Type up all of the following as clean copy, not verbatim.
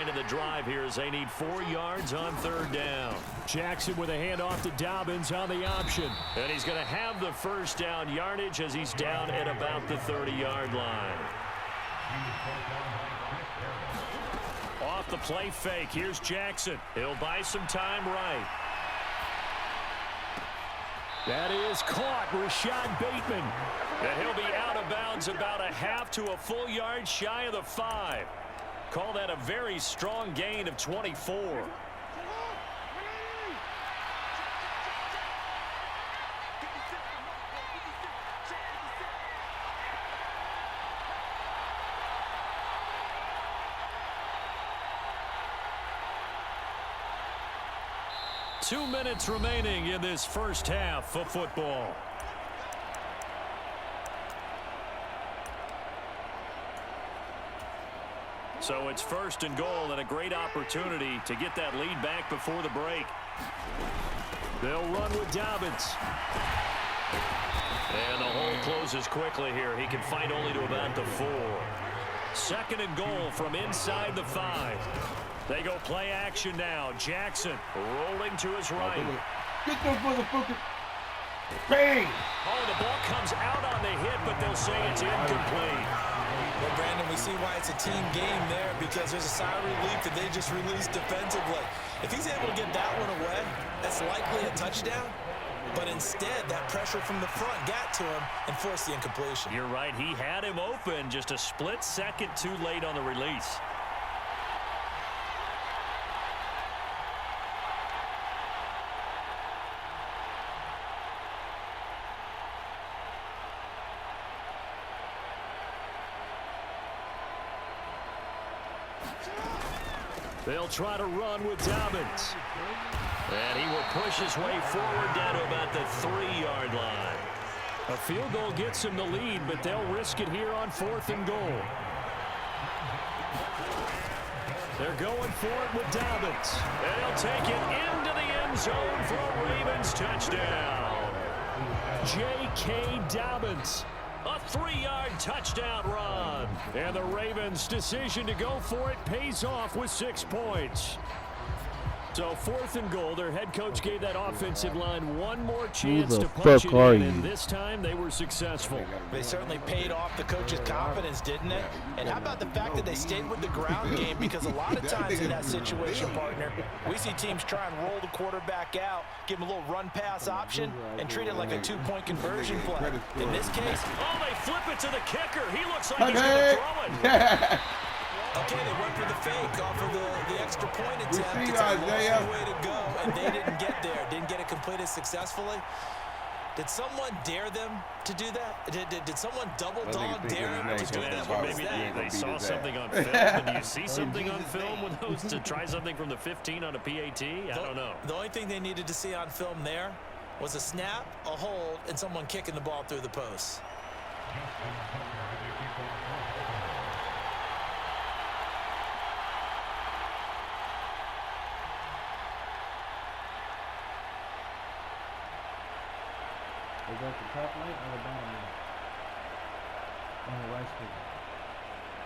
point of the drive here as they need 4 yards on 3rd down. Jackson with a handoff to Dobbins on the option. And he's going to have the first down yardage as he's down at about the 30-yard line. Off the play fake, here's Jackson. He'll buy some time right. That is caught, Rashad Bateman. And he'll be out of bounds about a half to a full yard shy of the 5. Call that a very strong gain of 24. Two minutes remaining in this first half of football. So it's 1st and goal and a great opportunity to get that lead back before the break. They'll run with Dobbins. And the hole closes quickly here. He can fight only to about the 4. 2nd and goal from inside the 5. They go play action now. Jackson rolling to his right. Get those motherfuckers. Bang! Oh, the ball comes out on the hit, but they'll say it's incomplete. Well, Brandon, we see why it's a team game there because there's a sigh of relief that they just released defensively. If he's able to get that one away, that's likely a touchdown. But instead, that pressure from the front got to him and forced the incompletion. You're right. He had him open just a split second too late on the release. They'll try to run with Dobbins. And he will push his way forward down to about the 3-yard line. A field goal gets him the lead, but they'll risk it here on 4th and goal. They're going for it with Dobbins. And he'll take it into the end zone for a Ravens touchdown. J.K. Dobbins. A 3-yard touchdown run. And the Ravens' decision to go for it pays off with 6 points. So 4th and goal, their head coach gave that offensive line one more chance to punch it in, and this time they were successful. They certainly paid off the coach's confidence, didn't it? And how about the fact that they stayed with the ground game? Because a lot of times in that situation, partner, we see teams try and roll the quarterback out, give him a little run-pass option, and treat it like a 2-point conversion play. In this case, oh, they flip it to the kicker. He looks like he's going to throw it. Okay, they went for the fake off of the extra point attempt. It's a long way to go, and they didn't get there. Didn't get it completed successfully. Did someone dare them to do that? Did someone double dog dare them to do that? What was Maybe that? they saw something on film. And do you see something on film with those to try something from the 15 on a PAT? I don't know. The only thing they needed to see on film there was a snap, a hold, and someone kicking the ball through the post. Is that the top light or the bottom light? On the right speaker.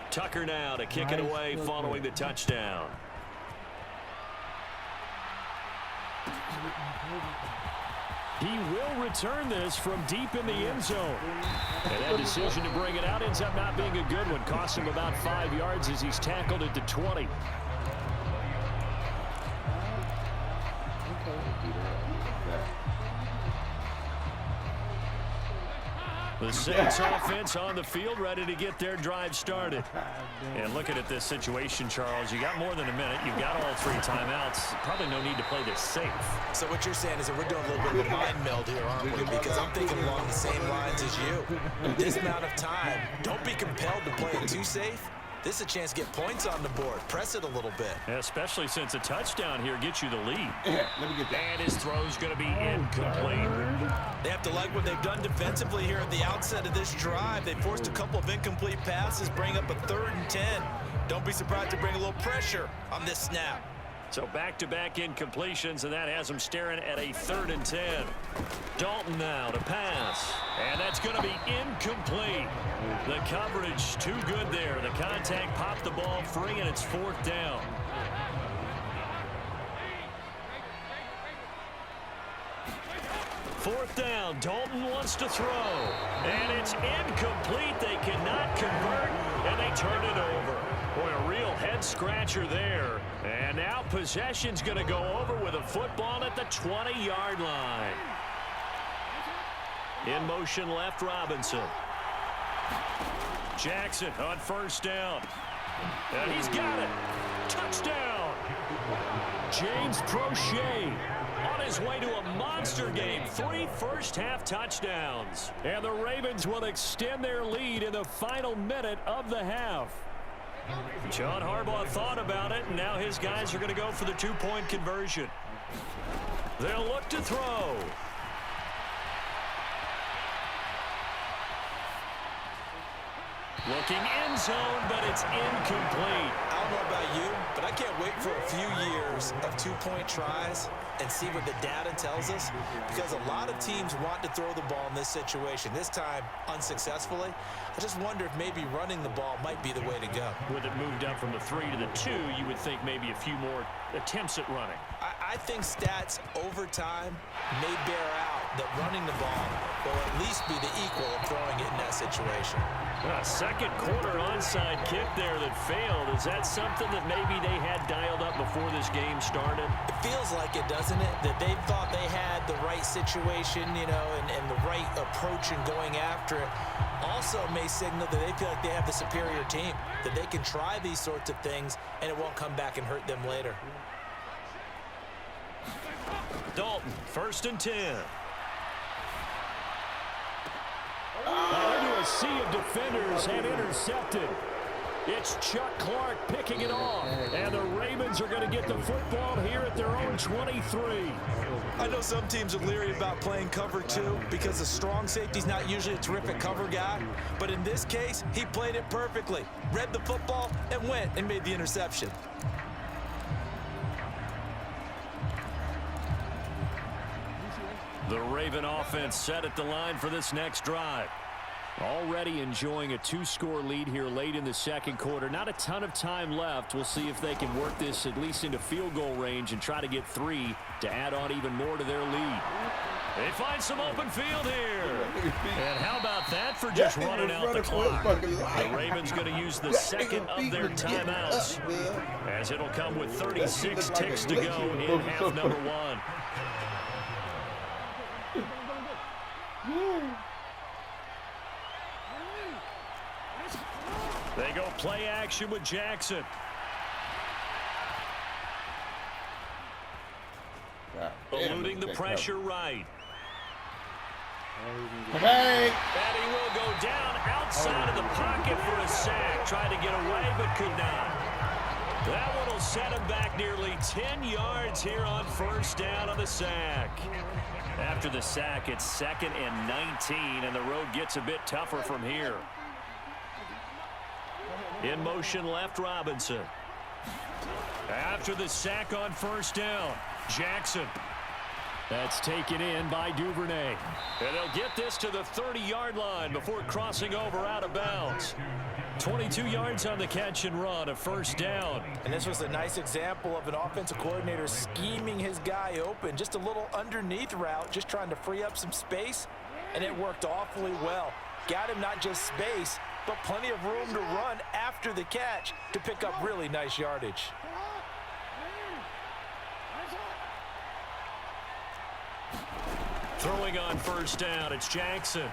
Tucker now to kick it away following the touchdown. He will return this from deep in the end zone. And that decision to bring it out ends up not being a good one. Costs him about 5 yards as he's tackled at the 20. The Saints offense on the field, ready to get their drive started. And looking at this situation, Charles, you got more than a minute. You've got all 3 timeouts. Probably no need to play this safe. So what you're saying is that we're doing a little bit of a mind meld here, aren't we? Because I'm thinking along the same lines as you. This amount of time, don't be compelled to play it too safe. This is a chance to get points on the board. Press it a little bit. Especially since a touchdown here gets you the lead. Yeah, let me get that. And his throw's going to be incomplete. They have to like what they've done defensively here at the outset of this drive. They forced a couple of incomplete passes, bring up a 3rd and 10. Don't be surprised to bring a little pressure on this snap. So back-to-back incompletions, and that has him staring at a 3rd and 10. Dalton now to pass. And that's going to be incomplete. The coverage too good there. The contact popped the ball free, and it's 4th down. Fourth down, Dalton wants to throw. And it's incomplete. They cannot convert, and they turn it over. Boy, a real head-scratcher there. And now possession's going to go over with a football at the 20-yard line. In motion left, Robinson. Jackson on 1st down. And he's got it. Touchdown. James Prochet on his way to a monster game. 3 first-half touchdowns. And the Ravens will extend their lead in the final minute of the half. John Harbaugh thought about it, and now his guys are going to go for the 2-point conversion. They'll look to throw. Looking end zone, but it's incomplete. I don't know about you, but I can't wait for a few years of 2-point tries and see what the data tells us, because a lot of teams want to throw the ball in this situation. This time, unsuccessfully. I just wonder if maybe running the ball might be the way to go. With it moved up from the 3 to the 2, you would think maybe a few more attempts at running. I think stats over time may bear out that running the ball will at least be the equal of throwing it in that situation. A second quarter onside kick there that failed. Is that something that maybe they had dialed up before this game started? It feels like it, doesn't it? That they thought they had the right situation, you know, and the right approach in going after it. Also may signal that they feel like they have the superior team, that they can try these sorts of things and it won't come back and hurt them later. Dalton, 1st and 10. Into a sea of defenders and intercepted. It's Chuck Clark picking it off. And the Ravens are going to get the football here at their own 23. I know some teams are leery about playing cover 2 because the strong safety's not usually a terrific cover guy. But in this case, he played it perfectly. Read the football and went and made the interception. The Raven offense set at the line for this next drive. Already enjoying a 2-score lead here late in the second quarter. Not a ton of time left. We'll see if they can work this at least into field goal range and try to get 3 to add on even more to their lead. They find some open field here. And how about that for just running out the clock? The Ravens going to use the second of their timeouts, as it'll come with 36 ticks to go in half number 1. They go play action with Jackson. Eluding the pressure right. Hey! And he will go down outside of the pocket for a sack. Tried to get away, but could not. That one will set him back nearly 10 yards here on 1st down on the sack. After the sack, it's 2nd and 19, and the road gets a bit tougher from here. In motion left, Robinson. After the sack on 1st down, Jackson. That's taken in by Duvernay. And they'll get this to the 30-yard line before crossing over out of bounds. 22 yards on the catch and run, a 1st down. And this was a nice example of an offensive coordinator scheming his guy open. Just a little underneath route, just trying to free up some space, and it worked awfully well. Got him not just space, but plenty of room to run after the catch to pick up really nice yardage. Throwing on 1st down, it's Jackson.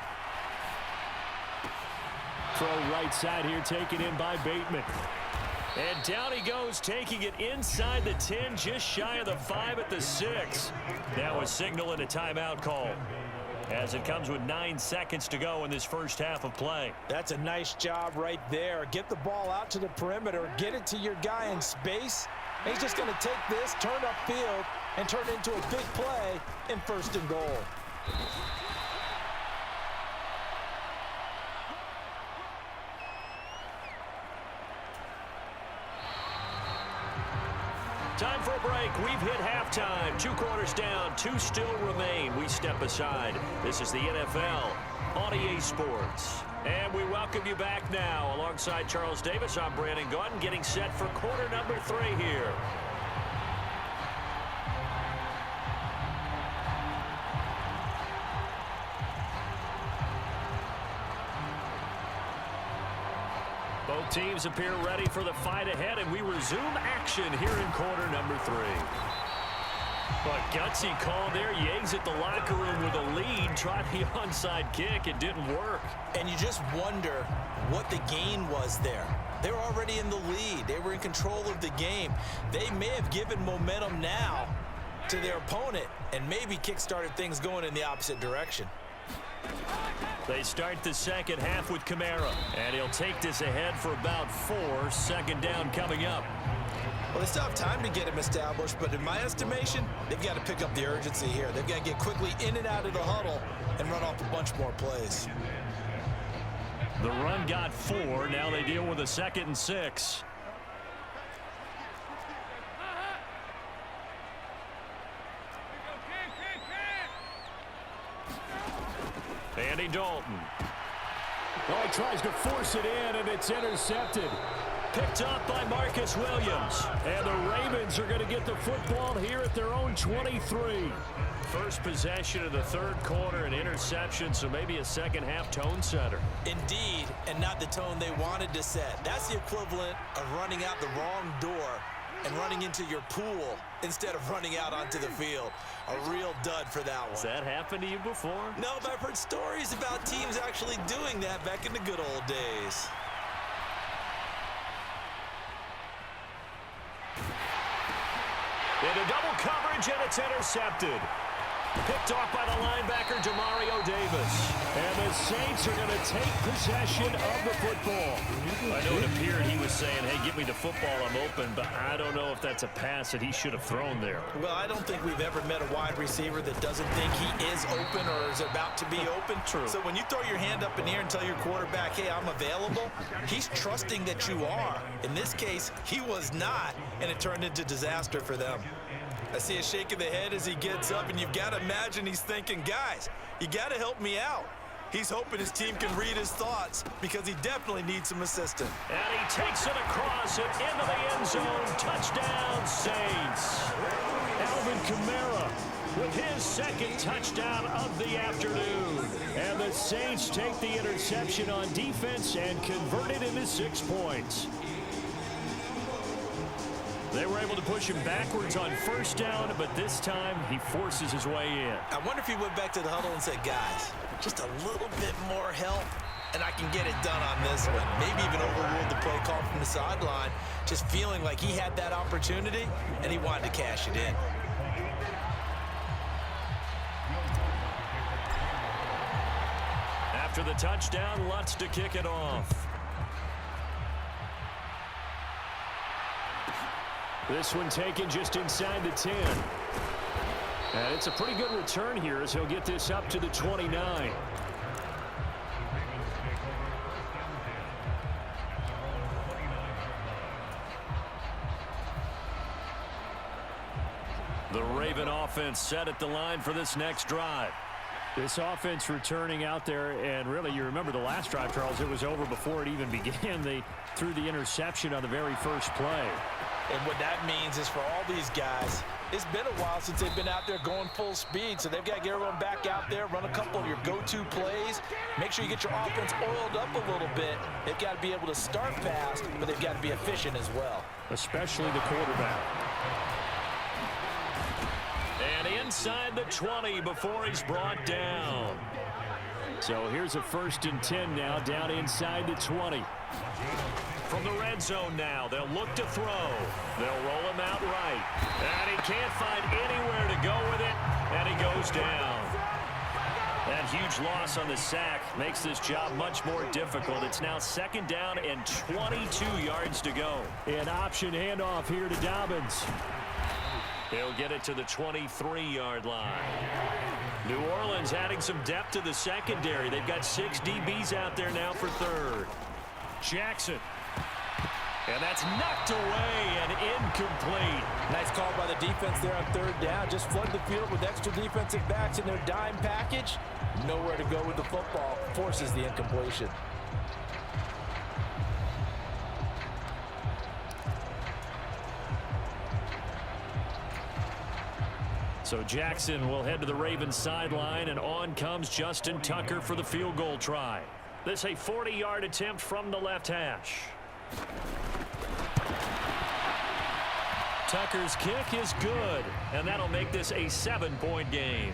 Throw right side here, taken in by Bateman. And down he goes, taking it inside the 10, just shy of the 5 at the 6. Now a signal and a timeout call, as it comes with 9 seconds to go in this first half of play. That's a nice job right there. Get the ball out to the perimeter, get it to your guy in space. And he's just going to take this, turn upfield, and turn it into a big play in 1st and goal. Time for a break. We've hit halftime. 2 quarters down. 2 still remain. We step aside. This is the NFL on EA Sports. And we welcome you back now. Alongside Charles Davis, I'm Brandon Gunn, getting set for quarter number 3 here. Both teams appear ready for the fight ahead, and we resume action here in quarter number 3. But gutsy call there. Yates at the locker room with a lead. Tried the onside kick. It didn't work. And you just wonder what the gain was there. They were already in the lead. They were in control of the game. They may have given momentum now to their opponent and maybe kick-started things going in the opposite direction. They start the second half with Kamara, and he'll take this ahead for about 4. Second down coming up. Well, they still have time to get him established, but in my estimation, they've got to pick up the urgency here. They've got to get quickly in and out of the huddle and run off a bunch more plays. The run got 4. Now they deal with a 2nd and 6. Andy Dalton. Oh, he tries to force it in, and it's intercepted. Picked up by Marcus Williams. And the Ravens are going to get the football here at their own 23. First possession of the 3rd quarter, an interception, so maybe a second half tone setter. Indeed, and not the tone they wanted to set. That's the equivalent of running out the wrong door and running into your pool instead of running out onto the field. A real dud for that one. Has that happened to you before? No, but I've heard stories about teams actually doing that back in the good old days. Into double coverage, and it's intercepted. Picked off by the linebacker, Demario Davis. And the Saints are going to take possession of the football. I know it appeared he was saying, hey, give me the football, I'm open, but I don't know if that's a pass that he should have thrown there. Well, I don't think we've ever met a wide receiver that doesn't think he is open or is about to be open. True. So when you throw your hand up in the air and tell your quarterback, hey, I'm available, he's trusting that you are. In this case, he was not, and it turned into disaster for them. I see a shake of the head as he gets up, and you've got to imagine he's thinking, guys, you got to help me out. He's hoping his team can read his thoughts because he definitely needs some assistance. And he takes it across it into the end zone. Touchdown, Saints. Alvin Kamara with his 2nd touchdown of the afternoon. And the Saints take the interception on defense and convert it into 6 points. They were able to push him backwards on 1st down, but this time he forces his way in. I wonder if he went back to the huddle and said, guys, just a little bit more help, and I can get it done on this one. Maybe even overruled the play call from the sideline, just feeling like he had that opportunity, and he wanted to cash it in. After the touchdown, Lutz to kick it off. This one taken just inside the 10. And it's a pretty good return here as he'll get this up to the 29. The Raven offense set at the line for this next drive. This offense returning out there, and really, you remember the last drive, Charles, it was over before it even began. They threw the interception on the very first play. And what that means is for all these guys, it's been a while since they've been out there going full speed, so they've got to get everyone back out there, run a couple of your go-to plays, make sure you get your offense oiled up a little bit. They've got to be able to start fast, but they've got to be efficient as well. Especially the quarterback. And inside the 20 before he's brought down. So here's a 1st and 10 now, down inside the 20. From the red zone now, they'll look to throw. They'll roll him out right. And he can't find anywhere to go with it, and he goes down. That huge loss on the sack makes this job much more difficult. It's now 2nd down and 22 yards to go. An option handoff here to Dobbins. He'll get it to the 23-yard line. New Orleans adding some depth to the secondary. They've got 6 DBs out there now for 3rd. Jackson. And that's knocked away and incomplete. Nice call by the defense there on third down. Just flood the field with extra defensive backs in their dime package. Nowhere to go with the football. Forces the incompletion. So Jackson will head to the Ravens sideline, and on comes Justin Tucker for the field goal try. This a 40-yard attempt from the left hash. Tucker's kick is good, and that'll make this a 7-point game.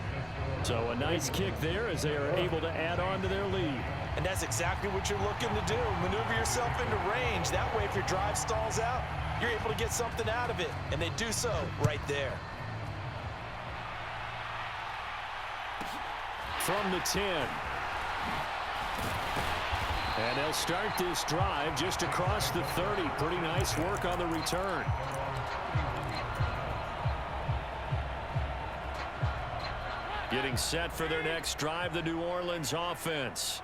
So a nice kick there as they are able to add on to their lead. And that's exactly what you're looking to do. Maneuver yourself into range. That way, if your drive stalls out, you're able to get something out of it. And they do so right there. From the 10. And they'll start this drive just across the 30. Pretty nice work on the return. Getting set for their next drive, the New Orleans offense.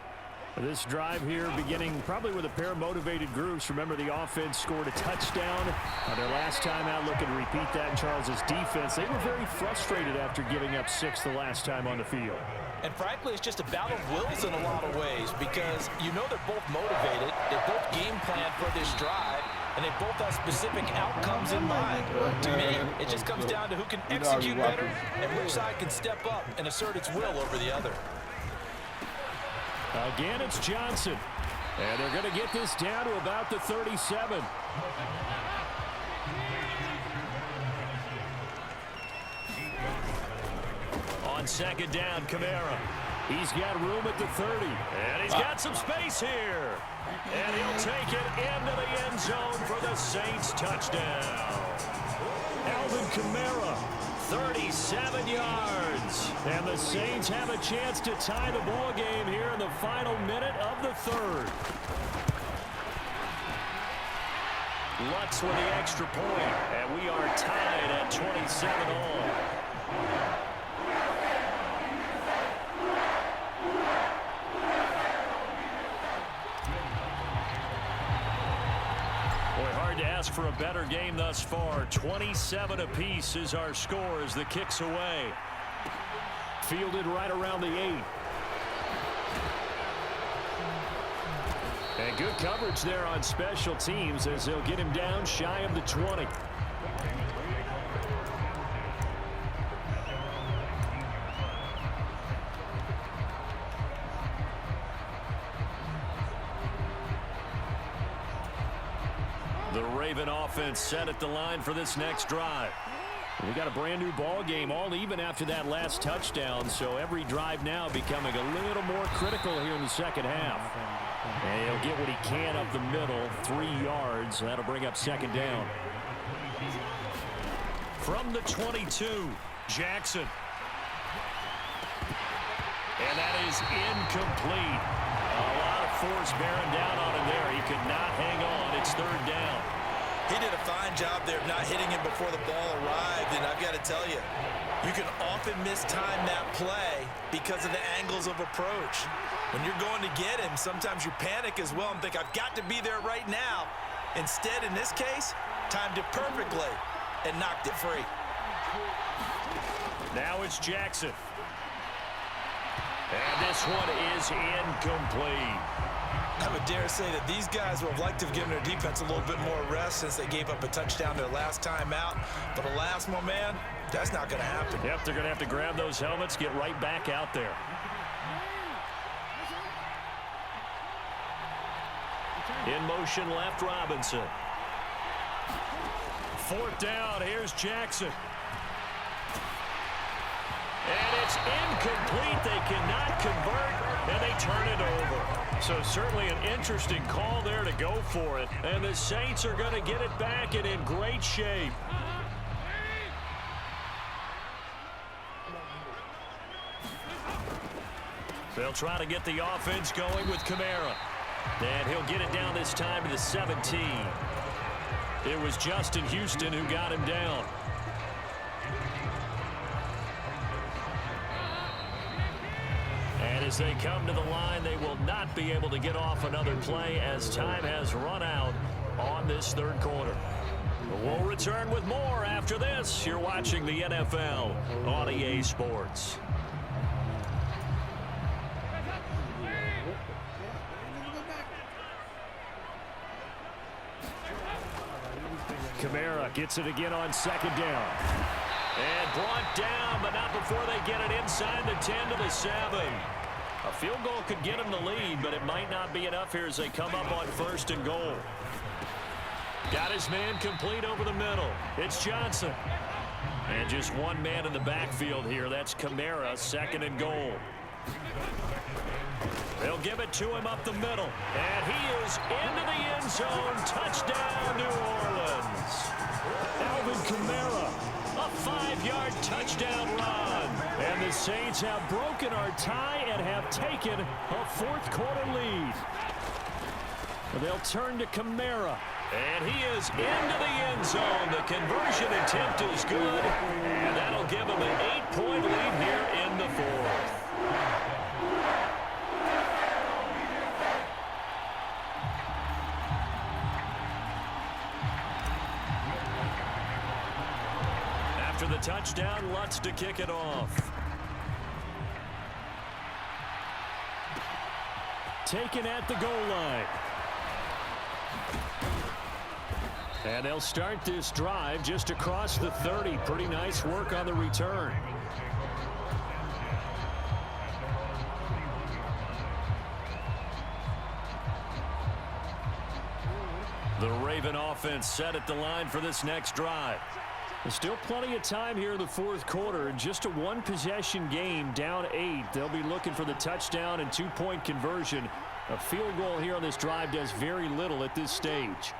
This drive here beginning probably with a pair of motivated groups. Remember, the offense scored a touchdown their last time out, looking to repeat that in Charles's defense. They were very frustrated after giving up 6 the last time on the field. And frankly, it's just a battle of wills in a lot of ways because you know they're both motivated. They both game plan for this drive, and they both have specific outcomes in mind. To me, it just comes down to who can execute better and which side can step up and assert its will over the other. Again, it's Johnson. And they're going to get this down to about the 37. On second down, Kamara. He's got room at the 30. And he's got some space here. And he'll take it into the end zone for the Saints touchdown. Alvin Kamara, 37 yards. And the Saints have a chance to tie the ball game here in the final minute of the third. Lutz with the extra point, and we are tied at 27 all. To ask for a better game thus far. 27 apiece is our score as the kick's away. Fielded right around the 8. And good coverage there on special teams as they'll get him down shy of the 20. The Raven offense set at the line for this next drive. We got a brand new ball game, all even after that last touchdown, so every drive now becoming a little more critical here in the second half. And he'll get what he can up the middle, 3 yards. That'll bring up second down. From the 22, Jackson. And that is incomplete. A lot of force bearing down on him there. He could not hang on. It's third down. He did a fine job there of not hitting him before the ball arrived, and I've got to tell you, you can often mistime that play because of the angles of approach. When you're going to get him, sometimes you panic as well and think, I've got to be there right now. Instead, in this case, timed it perfectly and knocked it free. Now it's Jackson. And this one is incomplete. I would dare say that these guys would have liked to have given their defense a little bit more rest since they gave up a touchdown their last time out. But alas, my man, that's not going to happen. Yep, they're going to have to grab those helmets, get right back out there. In motion left, Robinson. Fourth down, here's Jackson. And it's incomplete. They cannot convert, and they turn it over. So certainly an interesting call there to go for it. And the Saints are going to get it back and in great shape. They'll try to get the offense going with Kamara. And he'll get it down this time to the 17. It was Justin Houston who got him down. And as they come to the line, they will not be able to get off another play as time has run out on this third quarter. We'll return with more after this. You're watching the NFL on EA Sports. Kamara gets it again on second down. And brought down, but not before they get it inside the 10 to the 7. A field goal could get them the lead, but it might not be enough here as they come up on 1st and goal. Got his man complete over the middle. It's Johnson. And just one man in the backfield here. That's Kamara, 2nd and goal. They'll give it to him up the middle. And he is into the end zone. Touchdown, New Orleans. Alvin Kamara, a 5-yard touchdown run. And the Saints have broken our tie and have taken a 4th quarter lead. They'll turn to Kamara. And he is into the end zone. The conversion attempt is good. And that'll give him an 8-point lead here in the 4th. After the touchdown, Lutz to kick it off. Taken at the goal line. And they'll start this drive just across the 30. Pretty nice work on the return. The Raven offense set at the line for this next drive. There's still plenty of time here in the 4th quarter. Just a one-possession game, down 8. They'll be looking for the touchdown and 2-point conversion. A field goal here on this drive does very little at this stage.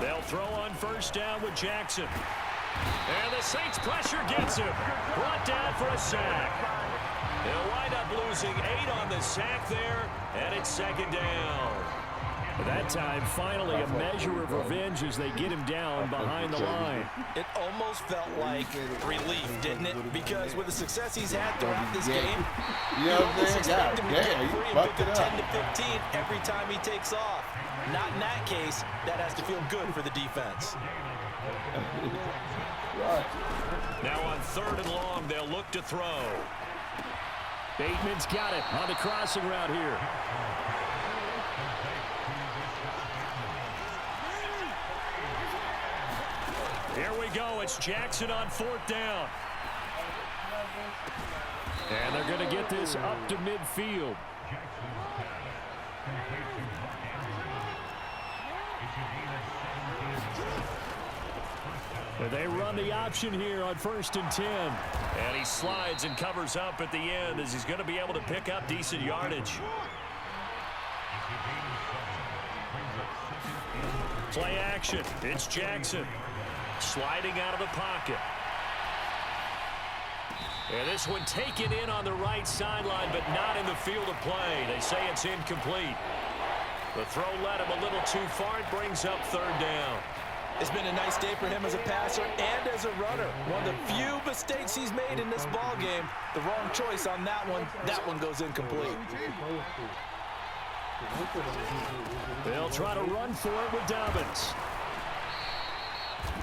They'll throw on 1st down with Jackson. And the Saints pressure gets him. Brought down for a sack. They'll wind up losing 8 on the sack there, and it's 2nd down. That time, finally, a measure of revenge as they get him down behind the line. It almost felt like relief, didn't it? Because with the success he's had throughout this game, you almost expect him to get free and pick up 10 to 15 every time he takes off. Not in that case. That has to feel good for the defense. Now on 3rd and long, they'll look to throw. Bateman's got it on the crossing route here. Here we go. It's Jackson on 4th down. And they're going to get this up to midfield. They run the option here on 1st and 10. And he slides and covers up at the end as he's going to be able to pick up decent yardage. Play action. It's Jackson. Sliding out of the pocket. And this one taken in on the right sideline, but not in the field of play. They say it's incomplete. The throw led him a little too far. It brings up 3rd down. It's been a nice day for him as a passer and as a runner. One of the few mistakes he's made in this ball game. The wrong choice on that one. That one goes incomplete. They'll try to run for it with Dobbins.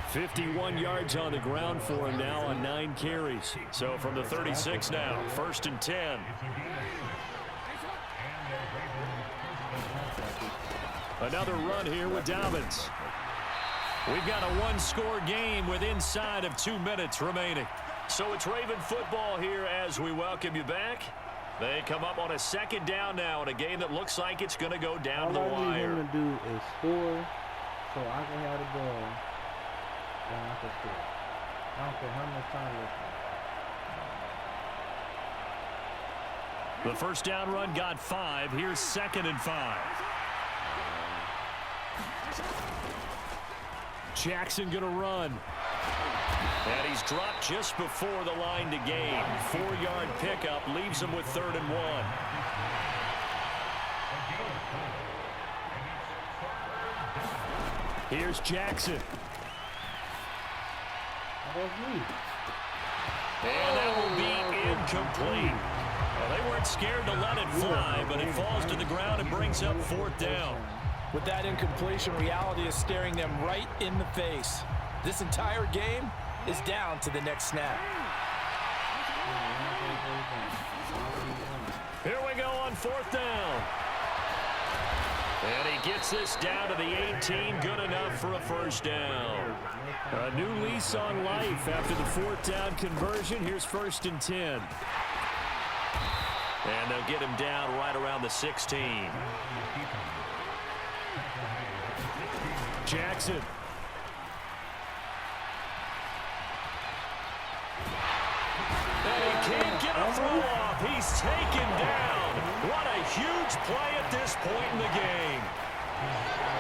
51 yards on the ground for him now on 9 carries. So from the 36 now, 1st and 10. Another run here with Dobbins. We've got a one-score game with inside of 2 minutes remaining. So it's Raven football here as we welcome you back. They come up on a 2nd down now in a game that looks like it's going to go down to the wire. All I need him to do is score so I can have the ball. Then I can score. I don't care how much time it The 1st down run got 5. Here's 2nd and 5. Jackson going to run. And he's dropped just before the line to gain. 4-yard pickup leaves him with 3rd and 1. Here's Jackson. And that will be incomplete. A they weren't scared to let it fly, but it falls to the ground and brings up 4th down. With that incompletion, reality is staring them right in the face. This entire game is down to the next snap. Here we go on 4th down. And he gets this down to the 18, good enough for a 1st down. A new lease on life after the 4th down conversion. Here's 1st and 10. And they'll get him down right around the 16. Jackson. And he can't get a throw off. He's taken down. What a huge play at this point in the game.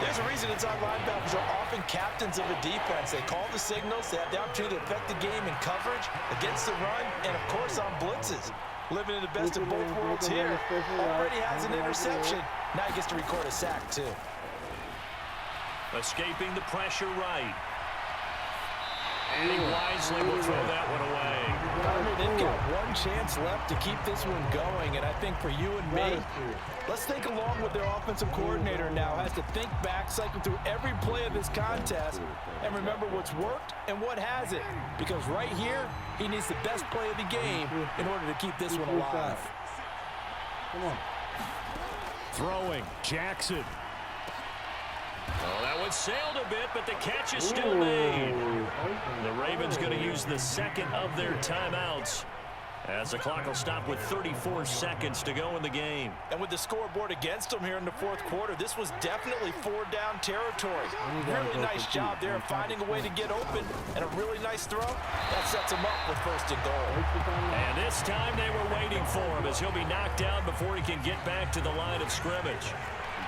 There's a reason inside linebackers are often captains of a defense. They call the signals. They have the opportunity to affect the game in coverage, against the run, and, of course, on blitzes. Living in the best of both worlds here. Already has an interception. Now he gets to record a sack, too. Escaping the pressure right. And he wisely will throw that one away. They've got one chance left to keep this one going, and I think for you and me, let's think along with their offensive coordinator now. Has to think back, cycle through every play of this contest, and remember what's worked and what hasn't. Because right here, he needs the best play of the game in order to keep this one alive. Come on. Throwing. Jackson. Oh, that one sailed a bit, but the catch is still made. The Ravens going to use the second of their timeouts as the clock will stop with 34 seconds to go in the game. And with the scoreboard against them here in the 4th quarter, this was definitely 4-down territory. Really nice job there of finding a way to get open, and a really nice throw. That sets him up with 1st and goal. And this time they were waiting for him as he'll be knocked down before he can get back to the line of scrimmage.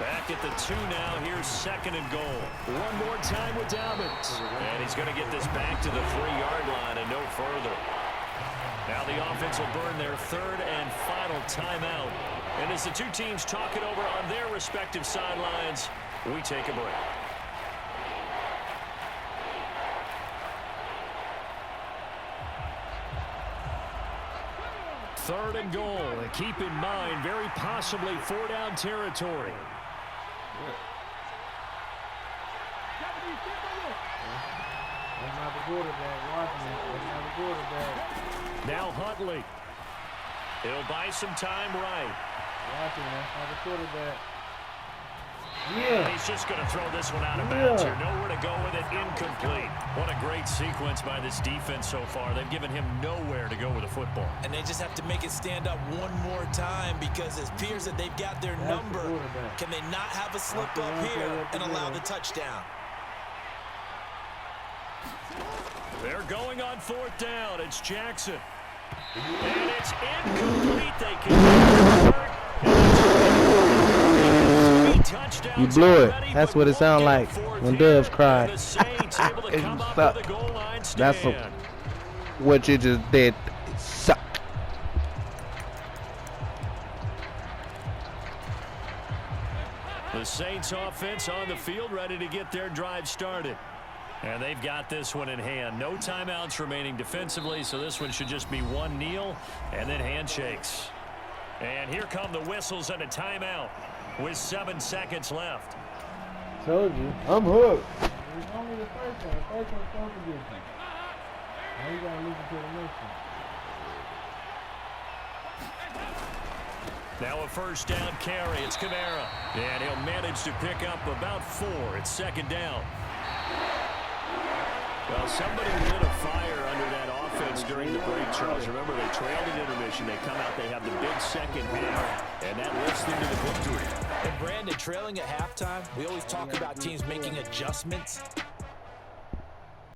Back at the 2 now. Here's 2nd and goal. One more time with Dobbins. And he's going to get this back to the 3-yard line and no further. Now the offense will burn their 3rd and final timeout. And as the two teams talk it over on their respective sidelines, we take a break. Third and goal. And keep in mind, very possibly 4-down territory. That's not the quarterback. Watching it. That's not the quarterback. Now Huntley. He'll buy some time right. Watching it. That's not the quarterback. Yeah. He's just going to throw this one out of bounds here. Nowhere to go with it. Incomplete. What a great sequence by this defense so far. They've given him nowhere to go with the football. And they just have to make it stand up one more time because it appears that they've got their number. Can they not have a slip up here and allow the touchdown? They're going on 4th down. It's Jackson. And it's incomplete. They can You blew it. That's what it sounds like when doves cry. It sucked. That's what you just did. It sucked. The Saints offense on the field ready to get their drive started. And they've got this one in hand. No timeouts remaining defensively, so this one should just be one kneel and then handshakes. And here come the whistles and a timeout with 7 seconds left. Told you. I'm hooked. It was only the first one. The first one's supposed to be a thing. Now you got to listen to the next one. Now a 1st down carry. It's Kamara. And he'll manage to pick up about 4. It's 2nd down. Well, somebody lit a fire under that offense during the break, Charles. Remember, they trailed at intermission. They come out, they have the big second half, and that lifts them to the victory. And Brandon, trailing at halftime, we always talk about teams making adjustments.